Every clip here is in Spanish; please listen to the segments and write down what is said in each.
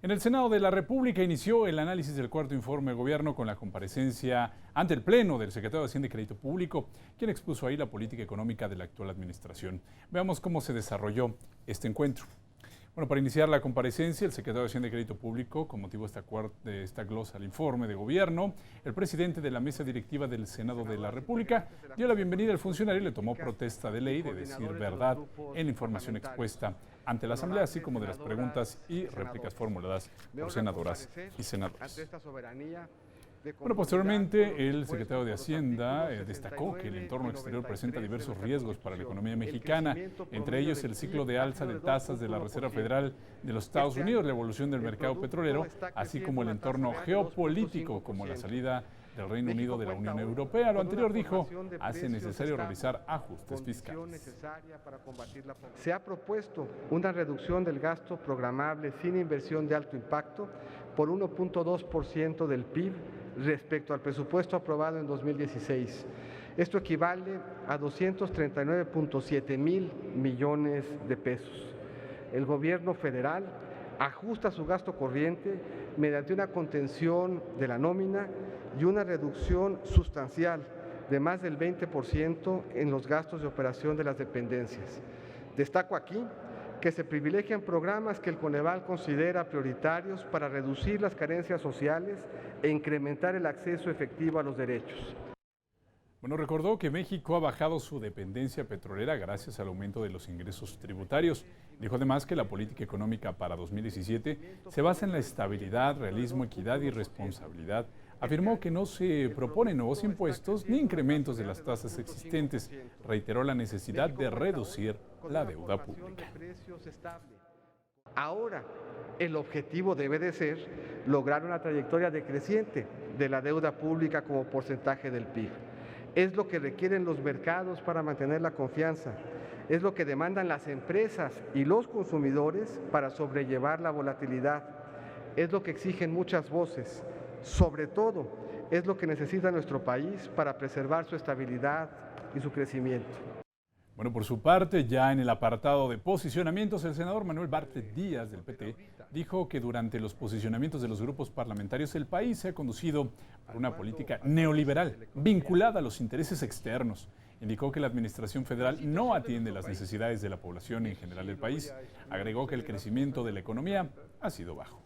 En el Senado de la República inició el análisis del cuarto informe de gobierno con la comparecencia ante el Pleno del secretario de Hacienda y Crédito Público, quien expuso ahí la política económica de la actual administración. Veamos cómo se desarrolló este encuentro. Bueno, para iniciar la comparecencia, el secretario de Hacienda y Crédito Público, con motivo de esta glosa al informe de gobierno, el presidente de la mesa directiva del Senado de la República dio la bienvenida al funcionario y le tomó protesta de ley de decir verdad en la información expuesta ante la Asamblea, así como de las preguntas y réplicas formuladas por senadoras y senadores. Bueno, posteriormente, el secretario de Hacienda destacó que el entorno exterior presenta diversos riesgos para la economía mexicana, entre ellos el ciclo de alza de tasas de la Reserva Federal de los Estados Unidos, la evolución del mercado petrolero, así como el entorno geopolítico, como la salida del Reino Unido de la Unión Europea. Lo anterior, dijo, hace necesario realizar ajustes fiscales. Se ha propuesto una reducción del gasto programable sin inversión de alto impacto por 1.2% del PIB respecto al presupuesto aprobado en 2016. Esto equivale a 239.7 mil millones de pesos. El gobierno federal ajusta su gasto corriente mediante una contención de la nómina y una reducción sustancial de más del 20% en los gastos de operación de las dependencias. Destaco aquí que se privilegian programas que el Coneval considera prioritarios para reducir las carencias sociales e incrementar el acceso efectivo a los derechos. Bueno, recordó que México ha bajado su dependencia petrolera gracias al aumento de los ingresos tributarios. Dijo además que la política económica para 2017 se basa en la estabilidad, realismo, equidad y responsabilidad. Afirmó que no se proponen nuevos impuestos ni incrementos de las tasas existentes. Reiteró la necesidad de reducir la deuda pública. Ahora, el objetivo debe de ser lograr una trayectoria decreciente de la deuda pública como porcentaje del PIB. Es lo que requieren los mercados para mantener la confianza. Es lo que demandan las empresas y los consumidores para sobrellevar la volatilidad. Es lo que exigen muchas voces. Sobre todo, es lo que necesita nuestro país para preservar su estabilidad y su crecimiento. Bueno, por su parte, ya en el apartado de posicionamientos, el senador Manuel Bartlett Díaz, del PT, dijo que durante los posicionamientos de los grupos parlamentarios el país se ha conducido por una política neoliberal vinculada a los intereses externos. Indicó que la administración federal no atiende las necesidades de la población en general del país. Agregó que el crecimiento de la economía ha sido bajo.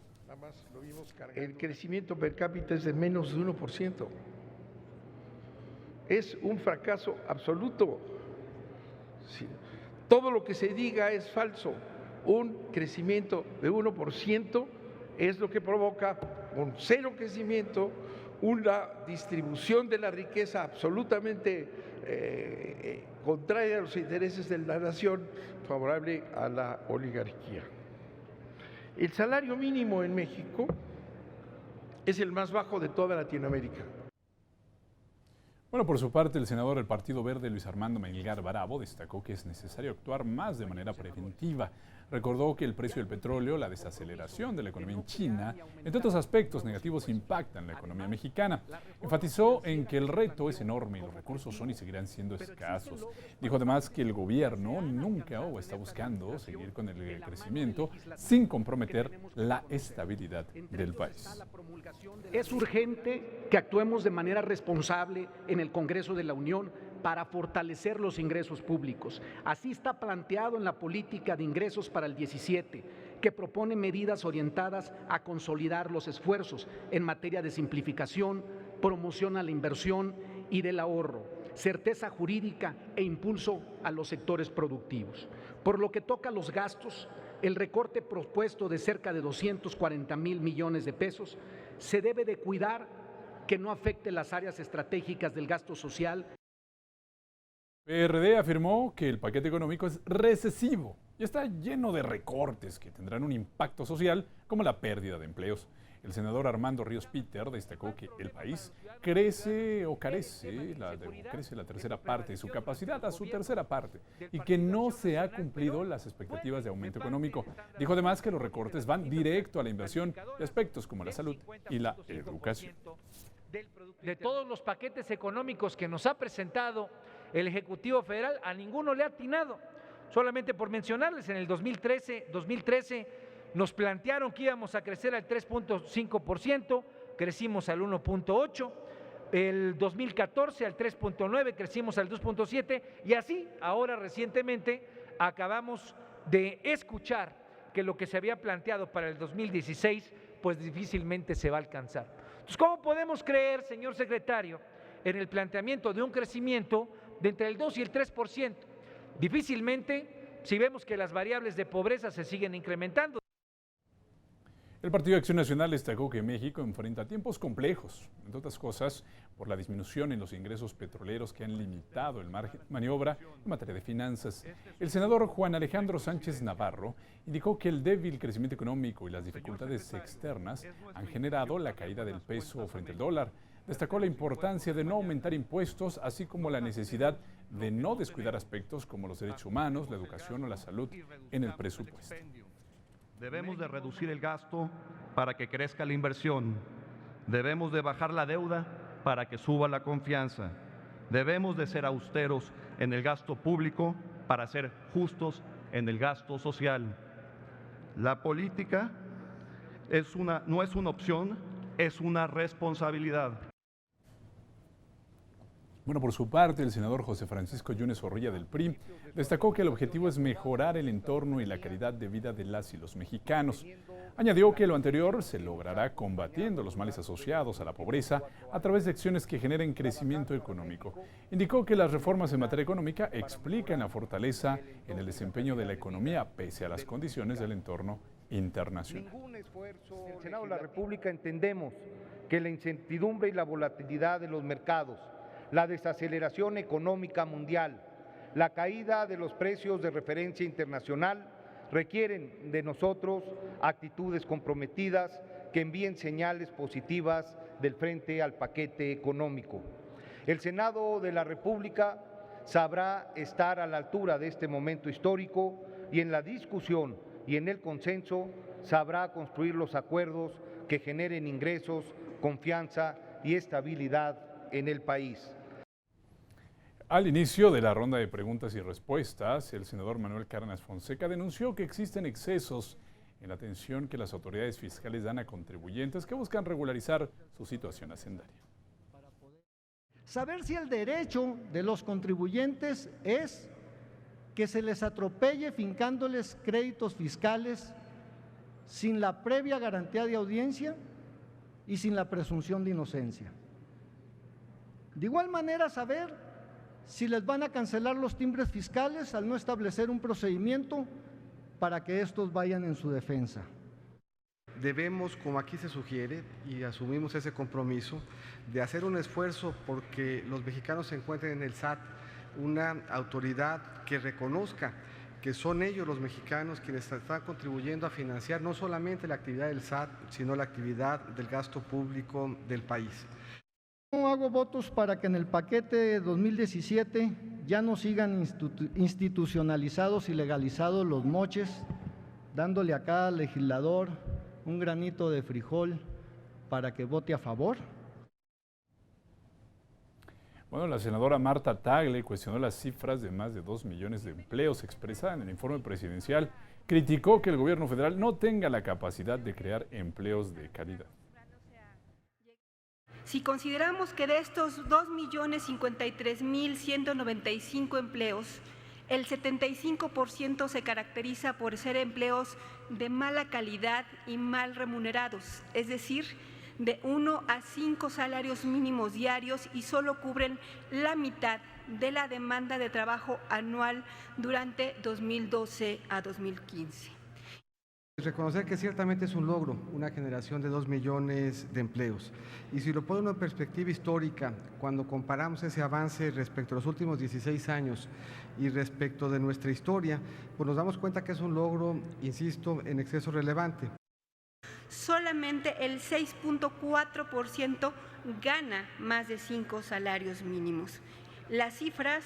El crecimiento per cápita es de menos de 1%. Es un fracaso absoluto. Sí. Todo lo que se diga es falso. Un crecimiento de 1% es lo que provoca un cero crecimiento, una distribución de la riqueza absolutamente contraria a los intereses de la nación, favorable a la oligarquía. El salario mínimo en México es el más bajo de toda Latinoamérica. Bueno, por su parte, el senador del Partido Verde, Luis Armando Melgar Bravo, destacó que es necesario actuar más de manera preventiva. Recordó que el precio del petróleo, la desaceleración de la economía en China, entre otros aspectos negativos, impactan la economía mexicana. Enfatizó en que el reto es enorme y los recursos son y seguirán siendo escasos. Dijo además que el gobierno nunca está buscando seguir con el crecimiento sin comprometer la estabilidad del país. Es urgente que actuemos de manera responsable en el Congreso de la Unión para fortalecer los ingresos públicos. Así está planteado en la política de ingresos para el 17, que propone medidas orientadas a consolidar los esfuerzos en materia de simplificación, promoción a la inversión y del ahorro, certeza jurídica e impulso a los sectores productivos. Por lo que toca a los gastos, el recorte propuesto de cerca de 240,000 millones de pesos se debe de cuidar que no afecte las áreas estratégicas del gasto social. PRD afirmó que el paquete económico es recesivo y está lleno de recortes que tendrán un impacto social como la pérdida de empleos. El senador Armando Ríos Peter destacó que el país crece la tercera parte de su capacidad a su tercera parte y que no se ha cumplido las expectativas de aumento económico. Dijo además que los recortes van directo a la inversión de aspectos como la salud y la educación. De todos los paquetes económicos que nos ha presentado el Ejecutivo Federal, a ninguno le ha atinado. Solamente por mencionarles, en el 2013 nos plantearon que íbamos a crecer al 3.5%, crecimos al 1.8%, el 2014 al 3.9%, crecimos al 2.7%, y así ahora recientemente acabamos de escuchar que lo que se había planteado para el 2016 pues difícilmente se va a alcanzar. Entonces, ¿cómo podemos creer, señor secretario, en el planteamiento de un crecimiento de entre el 2 y el 3%? Difícilmente, si vemos que las variables de pobreza se siguen incrementando. El Partido de Acción Nacional destacó que México enfrenta tiempos complejos, entre otras cosas, por la disminución en los ingresos petroleros que han limitado el margen de maniobra en materia de finanzas. El senador Juan Alejandro Sánchez Navarro indicó que el débil crecimiento económico y las dificultades externas han generado la caída del peso frente al dólar. Destacó la importancia de no aumentar impuestos, así como la necesidad de no descuidar aspectos como los derechos humanos, la educación o la salud en el presupuesto. Debemos de reducir el gasto para que crezca la inversión. Debemos de bajar la deuda para que suba la confianza. Debemos de ser austeros en el gasto público para ser justos en el gasto social. La política no es una opción, es una responsabilidad. Bueno, por su parte, el senador José Francisco Yunes Zorrilla del PRI destacó que el objetivo es mejorar el entorno y la calidad de vida de las y los mexicanos. Añadió que lo anterior se logrará combatiendo los males asociados a la pobreza a través de acciones que generen crecimiento económico. Indicó que las reformas en materia económica explican la fortaleza en el desempeño de la economía pese a las condiciones del entorno internacional. Ningún esfuerzo. En el Senado de la República entendemos que la incertidumbre y la volatilidad de los mercados, la desaceleración económica mundial, la caída de los precios de referencia internacional requieren de nosotros actitudes comprometidas que envíen señales positivas del frente al paquete económico. El Senado de la República sabrá estar a la altura de este momento histórico y en la discusión y en el consenso sabrá construir los acuerdos que generen ingresos, confianza y estabilidad en el país. Al inicio de la ronda de preguntas y respuestas, el senador Manuel Cárdenas Fonseca denunció que existen excesos en la atención que las autoridades fiscales dan a contribuyentes que buscan regularizar su situación hacendaria. Saber si el derecho de los contribuyentes es que se les atropelle fincándoles créditos fiscales sin la previa garantía de audiencia y sin la presunción de inocencia. De igual manera, saber si les van a cancelar los timbres fiscales al no establecer un procedimiento para que estos vayan en su defensa. Debemos, como aquí se sugiere, y asumimos ese compromiso, de hacer un esfuerzo porque los mexicanos se encuentren en el SAT una autoridad que reconozca que son ellos los mexicanos quienes están contribuyendo a financiar no solamente la actividad del SAT, sino la actividad del gasto público del país. No hago votos para que en el paquete 2017 ya no sigan institucionalizados y legalizados los moches, dándole a cada legislador un granito de frijol para que vote a favor. Bueno, la senadora Marta Tagle cuestionó las cifras de más de 2 millones de empleos expresadas en el informe presidencial. Criticó que el gobierno federal no tenga la capacidad de crear empleos de calidad. Si consideramos que de estos 2.053.195 empleos, el 75% se caracteriza por ser empleos de mala calidad y mal remunerados, es decir, de 1 a 5 salarios mínimos diarios y solo cubren la mitad de la demanda de trabajo anual durante 2012 a 2015. Reconocer que ciertamente es un logro, una generación de 2 millones de empleos. Y si lo pone en perspectiva histórica, cuando comparamos ese avance respecto a los últimos 16 años y respecto de nuestra historia, pues nos damos cuenta que es un logro, insisto, en exceso relevante. Solamente el 6.4% gana más de 5 salarios mínimos. Las cifras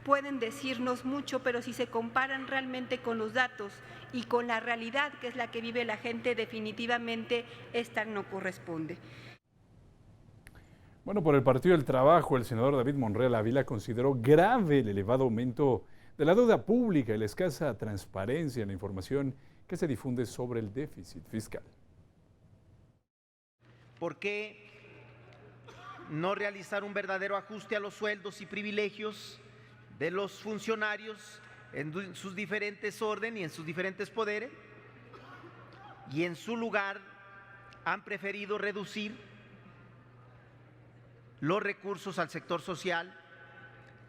pueden decirnos mucho, pero si se comparan realmente con los datos y con la realidad que es la que vive la gente, definitivamente esta no corresponde. Bueno, por el Partido del Trabajo, el senador David Monreal Ávila consideró grave el elevado aumento de la deuda pública y la escasa transparencia en la información que se difunde sobre el déficit fiscal. ¿Por qué no realizar un verdadero ajuste a los sueldos y privilegios de los funcionarios en sus diferentes órdenes y en sus diferentes poderes? Y en su lugar han preferido reducir los recursos al sector social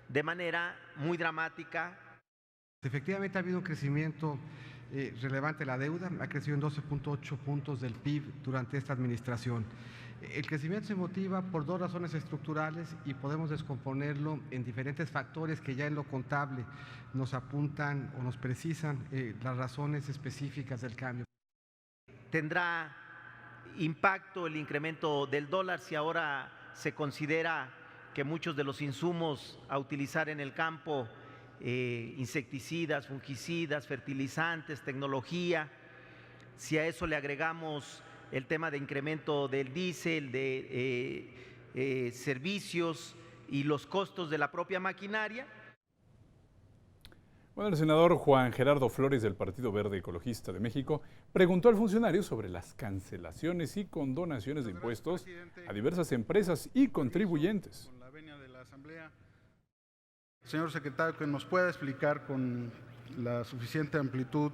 de manera muy dramática. Efectivamente ha habido un crecimiento relevante de la deuda, ha crecido en 12.8 puntos del PIB durante esta administración. El crecimiento se motiva por dos razones estructurales y podemos descomponerlo en diferentes factores que ya en lo contable nos apuntan o nos precisan las razones específicas del cambio. ¿Tendrá impacto el incremento del dólar si ahora se considera que muchos de los insumos a utilizar en el campo, insecticidas, fungicidas, fertilizantes, tecnología, si a eso le agregamos el tema de incremento del diésel, de servicios y los costos de la propia maquinaria? Bueno, el senador Juan Gerardo Flores del Partido Verde Ecologista de México preguntó al funcionario sobre las cancelaciones y condonaciones de impuestos a diversas empresas y contribuyentes. Con la venia de la Asamblea, señor secretario, que nos pueda explicar con la suficiente amplitud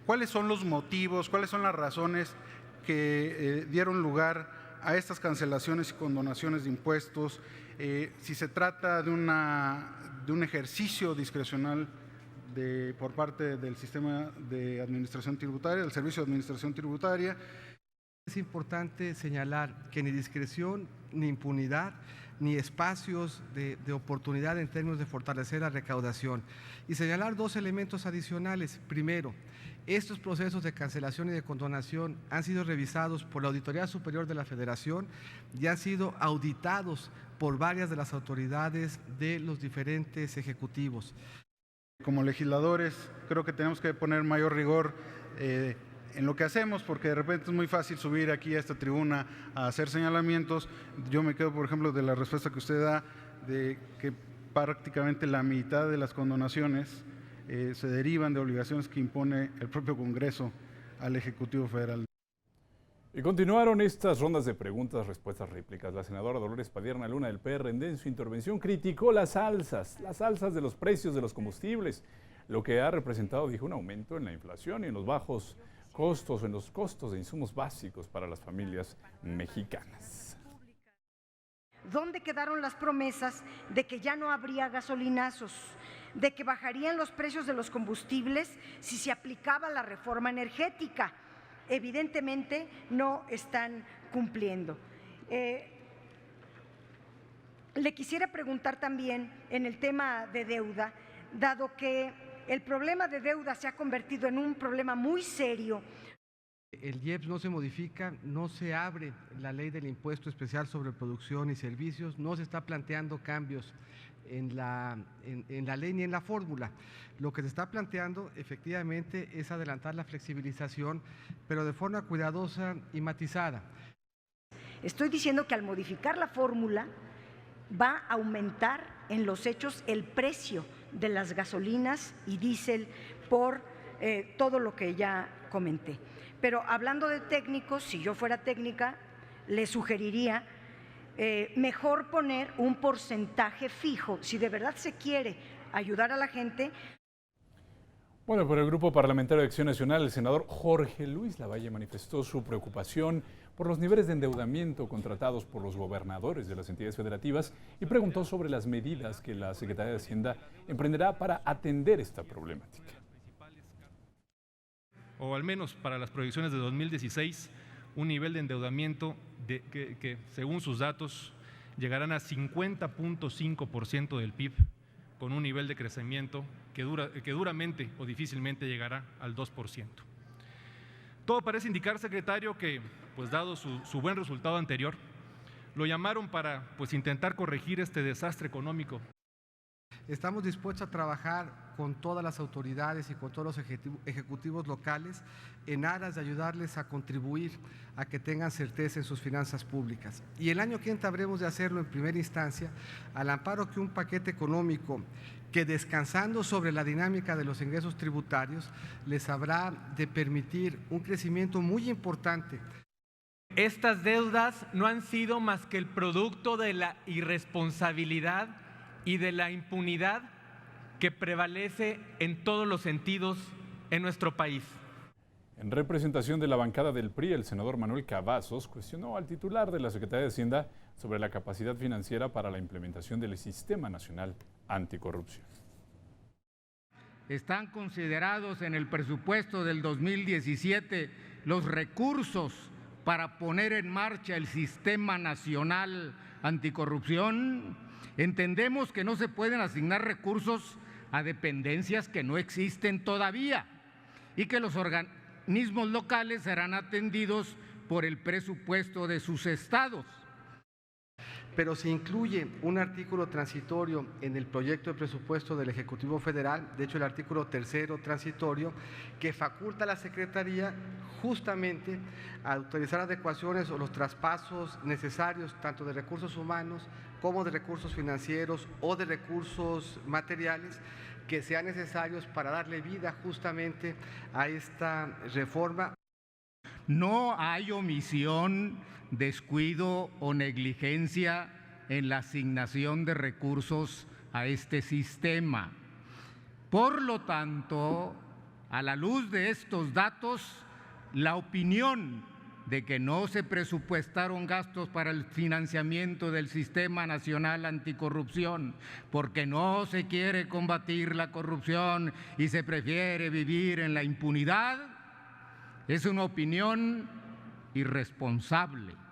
cuáles son los motivos, cuáles son las razones que dieron lugar a estas cancelaciones y condonaciones de impuestos, si se trata de un ejercicio discrecional por parte del sistema de administración tributaria, del Servicio de Administración Tributaria. Es importante señalar que ni discreción, ni impunidad, ni espacios de oportunidad en términos de fortalecer la recaudación. Y señalar dos elementos adicionales. Primero, estos procesos de cancelación y de condonación han sido revisados por la Auditoría Superior de la Federación y han sido auditados por varias de las autoridades de los diferentes ejecutivos. Como legisladores, creo que tenemos que poner mayor rigor en lo que hacemos, porque de repente es muy fácil subir aquí a esta tribuna a hacer señalamientos. Yo me quedo, por ejemplo, de la respuesta que usted da, de que prácticamente la mitad de las condonaciones se derivan de obligaciones que impone el propio Congreso al Ejecutivo Federal. Y continuaron estas rondas de preguntas, respuestas, réplicas. La senadora Dolores Padierna Luna del PRD en su intervención criticó las alzas de los precios de los combustibles, lo que ha representado, dijo, un aumento en la inflación y en los bajos costos, en los costos de insumos básicos para las familias mexicanas. ¿Dónde quedaron las promesas de que ya no habría gasolinazos, de que bajarían los precios de los combustibles si se aplicaba la reforma energética? Evidentemente no están cumpliendo. Le quisiera preguntar también en el tema de deuda, dado que el problema de deuda se ha convertido en un problema muy serio. El IEPS no se modifica, no se abre la ley del impuesto especial sobre producción y servicios, no se está planteando cambios en la ley ni en la fórmula. Lo que se está planteando efectivamente es adelantar la flexibilización, pero de forma cuidadosa y matizada. Estoy diciendo que al modificar la fórmula va a aumentar en los hechos el precio de las gasolinas y diésel por todo lo que ya comenté. Pero hablando de técnicos, si yo fuera técnica, le sugeriría mejor poner un porcentaje fijo, si de verdad se quiere ayudar a la gente. Bueno, por el Grupo Parlamentario de Acción Nacional, el senador Jorge Luis Lavalle manifestó su preocupación por los niveles de endeudamiento contratados por los gobernadores de las entidades federativas y preguntó sobre las medidas que la Secretaría de Hacienda emprenderá para atender esta problemática. O al menos para las proyecciones de 2016, un nivel de endeudamiento que según sus datos llegarán a 50.5% del PIB, con un nivel de crecimiento que duramente o difícilmente llegará al 2%. Todo parece indicar, secretario, que, pues dado su buen resultado anterior, lo llamaron para intentar corregir este desastre económico. Estamos dispuestos a trabajar con todas las autoridades y con todos los ejecutivos locales en aras de ayudarles a contribuir a que tengan certeza en sus finanzas públicas. Y el año que entra habremos de hacerlo en primera instancia al amparo que un paquete económico que descansando sobre la dinámica de los ingresos tributarios les habrá de permitir un crecimiento muy importante. Estas deudas no han sido más que el producto de la irresponsabilidad y de la impunidad que prevalece en todos los sentidos en nuestro país. En representación de la bancada del PRI, el senador Manuel Cavazos cuestionó al titular de la Secretaría de Hacienda sobre la capacidad financiera para la implementación del Sistema Nacional Anticorrupción. ¿Están considerados en el presupuesto del 2017 los recursos para poner en marcha el Sistema Nacional Anticorrupción? Entendemos que no se pueden asignar recursos a dependencias que no existen todavía y que los organismos locales serán atendidos por el presupuesto de sus estados. Pero se incluye un artículo transitorio en el proyecto de presupuesto del Ejecutivo Federal, de hecho el artículo 3º transitorio, que faculta a la Secretaría justamente a autorizar adecuaciones o los traspasos necesarios tanto de recursos humanos como de recursos financieros o de recursos materiales que sean necesarios para darle vida justamente a esta reforma. No hay omisión, descuido o negligencia en la asignación de recursos a este sistema. Por lo tanto, a la luz de estos datos, la opinión de que no se presupuestaron gastos para el financiamiento del Sistema Nacional Anticorrupción, porque no se quiere combatir la corrupción y se prefiere vivir en la impunidad, es una opinión irresponsable.